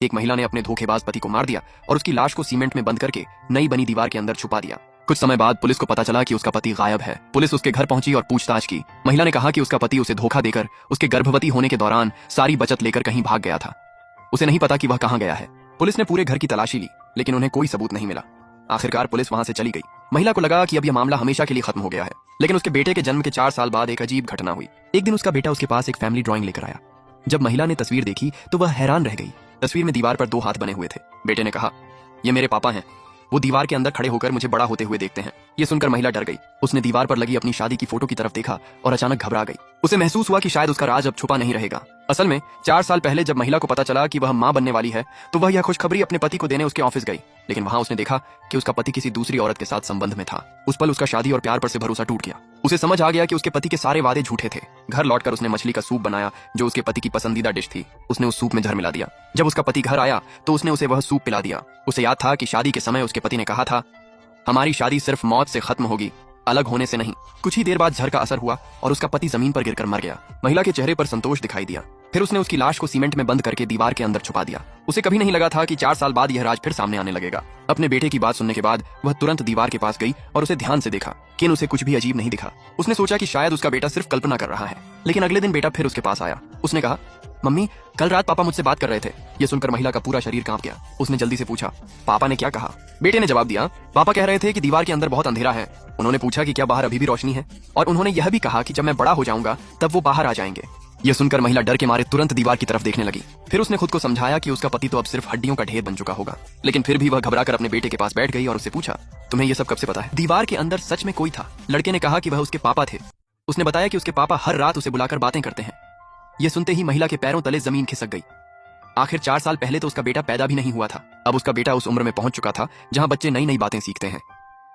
एक महिला ने अपने धोखेबाज पति को मार दिया और उसकी लाश को सीमेंट में बंद करके नई बनी दीवार के अंदर छुपा दिया। कुछ समय बाद पुलिस को पता चला कि उसका पति गायब है। पुलिस उसके घर पहुंची और पूछताछ की। महिला ने कहा कि उसका पति उसे धोखा देकर उसके गर्भवती होने के दौरान सारी बचत लेकर कहीं भाग गया था। उसे नहीं पता कि वह कहां गया है। पुलिस ने पूरे घर की तलाशी ली लेकिन उन्हें कोई सबूत नहीं मिला। आखिरकार पुलिस वहां से चली गई। महिला को लगा कि अब यह मामला हमेशा के लिए खत्म हो गया है, लेकिन उसके बेटे के जन्म के 4 साल बाद एक अजीब घटना हुई। एक दिन उसका बेटा उसके पास एक फैमिली ड्राइंग लेकर आया। जब महिला ने तस्वीर देखी तो वह हैरान रह गई। तस्वीर में दीवार पर 2 हाथ बने हुए थे। बेटे ने कहा, ये मेरे पापा हैं, वो दीवार के अंदर खड़े होकर मुझे बड़ा होते हुए देखते हैं। ये सुनकर महिला डर गई। उसने दीवार पर लगी अपनी शादी की फोटो की तरफ देखा और अचानक घबरा गई। उसे महसूस हुआ कि शायद उसका राज अब छुपा नहीं रहेगा। असल में 4 साल पहले जब महिला को पता चला कि वह मां बनने वाली है तो वह यह खुशखबरी अपने पति को देने उसके ऑफिस गई, लेकिन वहां उसने देखा कि उसका पति किसी दूसरी औरत के साथ संबंध में था। उस पल उसका शादी और प्यार पर से भरोसा टूट गया। उसे समझ आ गया कि उसके पति के सारे वादे झूठे थे। घर लौटकर उसने मछली का सूप बनाया जो उसके पति की पसंदीदा डिश थी। उसने उस सूप में जहर मिला दिया। जब उसका पति घर आया तो उसने उसे वह सूप पिला दिया। उसे याद था कि शादी के समय उसके पति ने कहा था, हमारी शादी सिर्फ मौत से खत्म होगी, अलग होने से नहीं। कुछ ही देर बाद जहर का असर हुआ और उसका पति जमीन पर गिरकर मर गया। महिला के चेहरे पर संतोष दिखाई दिया। फिर उसने उसकी लाश को सीमेंट में बंद करके दीवार के अंदर छुपा दिया। उसे कभी नहीं लगा था कि 4 साल बाद यह राज फिर सामने आने लगेगा। अपने बेटे की बात सुनने के बाद वह तुरंत दीवार के पास गई और उसे ध्यान से देखा, लेकिन उसे कुछ भी अजीब नहीं दिखा। उसने सोचा कि शायद उसका बेटा सिर्फ कल्पना कर रहा है, लेकिन अगले दिन बेटा फिर उसके पास आया। उसने कहा, मम्मी, कल रात पापा मुझसे बात कर रहे थे। यह सुनकर महिला का पूरा शरीर कांप गया। उसने जल्दी से पूछा, पापा ने क्या कहा? बेटे ने जवाब दिया, पापा कह रहे थे कि दीवार के अंदर बहुत अंधेरा है। उन्होंने पूछा कि क्या बाहर अभी भी रोशनी है, और उन्होंने यह भी कहा कि जब मैं बड़ा हो जाऊंगा तब वो बाहर आ जाएंगे। यह सुनकर महिला डर के मारे तुरंत दीवार की तरफ देखने लगी। फिर उसने खुद को समझाया कि उसका पति तो अब सिर्फ हड्डियों का ढेर बन चुका होगा, लेकिन फिर भी वह घबराकर अपने बेटे के पास बैठ गई और उससे पूछा, तुम्हें यह सब कब से पता है? दीवार के अंदर सच में कोई था। लड़के ने कहा कि वह उसके पापा थे। उसने बताया कि उसके पापा हर रात उसे बुलाकर बातें करते हैं। यह सुनते ही महिला के पैरों तले जमीन खिसक गई। आखिर 4 साल पहले तो उसका बेटा पैदा भी नहीं हुआ था। अब उसका बेटा उस उम्र में पहुंच चुका था जहां बच्चे नई नई बातें सीखते हैं।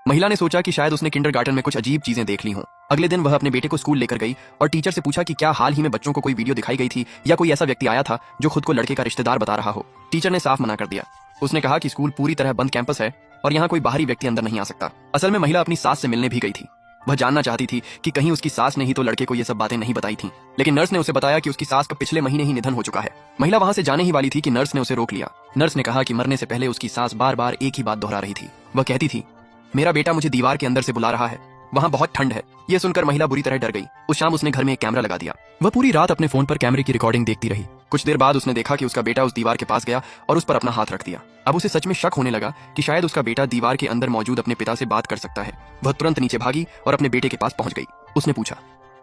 महिला ने सोचा कि शायद उसने किंडरगार्टन में कुछ अजीब चीजें देख ली हों। अगले दिन वह अपने बेटे को स्कूल लेकर गई और टीचर से पूछा कि क्या हाल ही में बच्चों को कोई वीडियो दिखाई गई थी या कोई ऐसा व्यक्ति आया था जो खुद को लड़के का रिश्तेदार बता रहा हो। टीचर ने साफ मना कर दिया। उसने कहा कि स्कूल पूरी तरह बंद कैंपस है और यहाँ कोई बाहरी व्यक्ति अंदर नहीं आ सकता। असल में महिला अपनी सास से मिलने भी गई थी। वह जानना चाहती थी कि कहीं उसकी सास ने ही तो लड़के को ये सब बातें नहीं बताई थीं। लेकिन नर्स ने उसे बताया कि उसकी सास का पिछले महीने ही निधन हो चुका है। महिला वहां से जाने ही वाली थी कि नर्स ने उसे रोक लिया। नर्स ने कहा कि मरने से पहले उसकी सास बार बार एक ही बात दोहरा रही थी। वह कहती थी, मेरा बेटा मुझे दीवार के अंदर से बुला रहा है, वहां बहुत ठंड है। यह सुनकर महिला बुरी तरह डर गई। उस शाम उसने घर में एक कैमरा लगा दिया। वह पूरी रात अपने फोन पर कैमरे की रिकॉर्डिंग देखती रही। कुछ देर बाद उसने देखा कि उसका बेटा उस दीवार के पास गया और उस पर अपना हाथ रख दिया। अब उसे सच में शक होने लगा कि शायद उसका बेटा दीवार के अंदर मौजूद अपने पिता से बात कर सकता है। वह तुरंत नीचे भागी और अपने बेटे के पास पहुंच गई। उसने पूछा,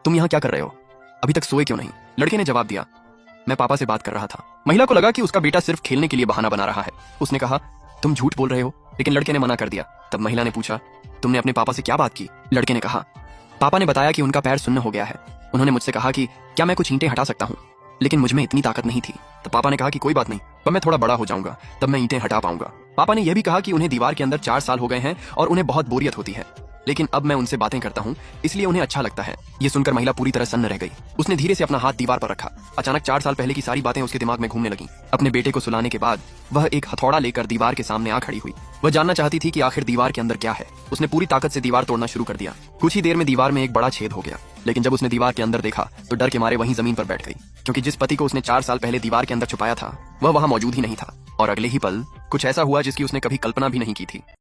तुम यहाँ क्या कर रहे हो? अभी तक सोए क्यों नहीं? लड़के ने जवाब दिया, मैं पापा से बात कर रहा था। महिला को लगा कि उसका बेटा सिर्फ खेलने के लिए बहाना बना रहा है। उसने कहा, तुम झूठ बोल रहे हो, लेकिन लड़के ने मना कर दिया। तब महिला ने पूछा, तुमने अपने पापा से क्या बात की? लड़के ने कहा, पापा ने बताया कि उनका पैर सुन्न हो गया है। उन्होंने मुझसे कहा कि क्या मैं कुछ ईंटें हटा सकता हूँ, लेकिन मुझ में इतनी ताकत नहीं थी। तो पापा ने कहा कि कोई बात नहीं, पर मैं थोड़ा बड़ा हो जाऊंगा तब मैं ईंटें हटा पाऊंगा। पापा ने यह भी कहा कि उन्हें दीवार के अंदर 4 साल हो गए हैं और उन्हें बहुत बोरियत होती है, लेकिन अब मैं उनसे बातें करता हूँ इसलिए उन्हें अच्छा लगता है। ये सुनकर महिला पूरी तरह सन्न रह गई। उसने धीरे से अपना हाथ दीवार पर रखा। अचानक 4 साल पहले की सारी बातें उसके दिमाग में घूमने लगीं। अपने बेटे को सुलाने के बाद वह एक हथौड़ा लेकर दीवार के सामने आ खड़ी हुई। वह जानना चाहती थी कि आखिर दीवार के अंदर क्या है। उसने पूरी ताकत से दीवार तोड़ना शुरू कर दिया। कुछ ही देर में दीवार में एक बड़ा छेद हो गया, लेकिन जब उसने दीवार के अंदर देखा तो डर के मारे वहीं जमीन पर बैठ गई, क्योंकि जिस पति को उसने 4 साल पहले दीवार के अंदर छुपाया था वह वहां मौजूद ही नहीं था। और अगले ही पल कुछ ऐसा हुआ जिसकी उसने कभी कल्पना भी नहीं की थी।